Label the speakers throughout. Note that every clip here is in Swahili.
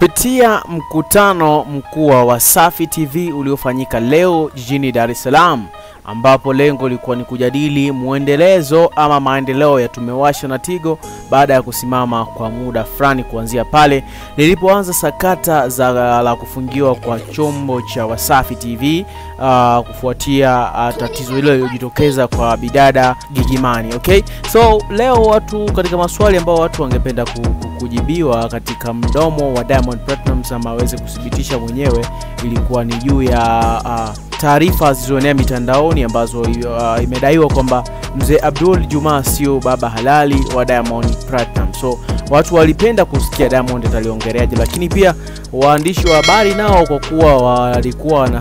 Speaker 1: Kupitia mkutano mkuu wa Wasafi TV uliofanyika leo jijini Dar es Salaam, ambapo lengo lilikuwa ni kujadili muendelezo ama maendeleo ya Tumewasha na Tigo baada ya kusimama kwa muda fulani kuanzia pale lilipoanza sakata la kufungiwa kwa chombo cha Wasafi TV kufuatia tatizo hilo lililojitokeza kwa bidada Gigimani. Okay, so leo watu katika maswali ambao watu wangependa kujibiwa katika mdomo wa Diamond Platnumz ama aweze kudhibitisha mwenyewe ilikuwa ni juu ya taarifa zilizoenea mitandaoni ambazo imedaiwa kwamba Mzee Abdul Juma sio baba halali wa Diamond Platnumz. So watu walipenda kusikia Diamond ataliongereaje, lakini pia waandishi wa habari nao kwa kuwa walikuwa na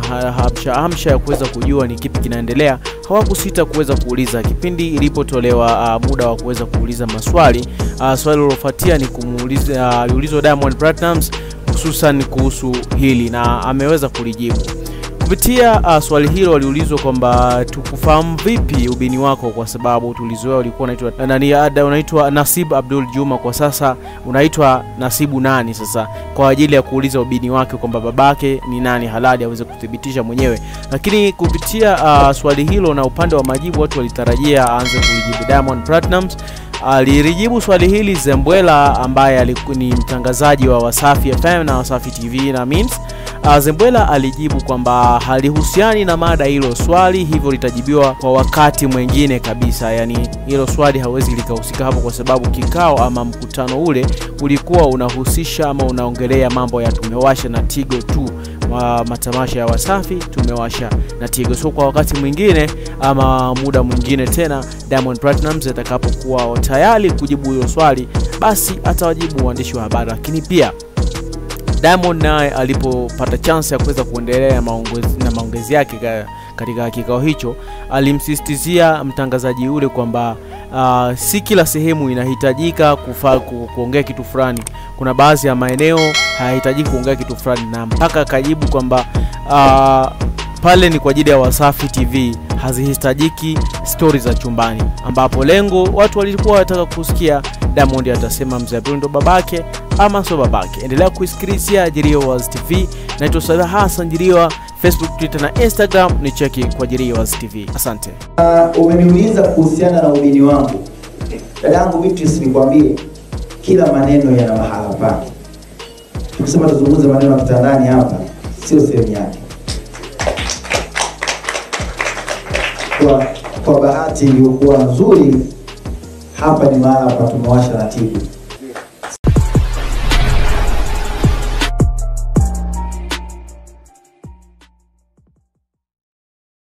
Speaker 1: hamsha ya kuweza kujua ni kipi kinaendelea, hawakusita kuweza kuuliza. Kipindi ilipotolewa muda wa kuweza kuuliza maswali, swali lilofuatia ni kumuuliza aliulizwa Diamond Platnumz hususan kuhusu hili na ameweza kulijibu. Kupitia swali hilo waliulizwa kwamba tukufahamu vipi ubini wako, kwa sababu tulizoea ulikuwa unaitwa Nasib Abdul Juma, kwa sasa unaitwa Nasibu nani sasa, kwa ajili ya kuuliza ubini wake kwamba babake ni nani halali aweze kudhibitisha mwenyewe. Lakini kupitia swali hilo na upande wa majibu watu walitarajia aanze kujibu Diamond Platnumz. Alijibu swali hili Zembwela ambaye alikuwa ni mtangazaji wa Wasafi FM na Wasafi TV na Means. Zembwela alijibu kwamba halihusiani na mada hilo swali, hivyo litajibiwa kwa wakati mwingine kabisa. Yani hilo swali hawezi likahusika hapo kwa sababu kikao ama mkutano ule ulikuwa unahusisha ama unaongelea mambo ya Tumewasha na Tigo tu, matamasha ya Wasafi, Tumewasha na Tigo. So kwa wakati mwingine ama muda mwingine tena Diamond Platnumz atakapokuwa tayari kujibu hilo swali, basi atawajibu waandishi wa habari. Lakini pia Diamond naye alipopata chance ya kuweza kuendelea na maongezi yake katika kikao hicho, alimsisitizia mtangazaji yule kwamba si kila sehemu inahitajika kuongea kitu fulani. Kuna baadhi ya maeneo hayahitajiki kuongea kitu fulani, na mpaka akajibu kwamba pale ni kwa ajili ya Wasafi TV, hazihitajiki stories za chumbani, ambapo lengo watu walikuwa wanataka kusikia Diamond atasema Mzee Abdul ndo babake ama sio babake. Endelea kusikilizia Jiriwa Waz TV. Naitwa Salah Hassan Jiriwa, Facebook, Twitter na Instagram ni cheki kwa Jiriwa Waz TV. Asante.
Speaker 2: Umeniuliza kuhusiana na ubini wangu. Dadangu Beatrice, nikwambie kila maneno yana mahala pake. Tukisema tuzungumze maneno ya kitandani hapa sio sehemu yake. Kwa bahati iliyokuwa nzuri hapa ni mahala pa Tumewasha na Tigo.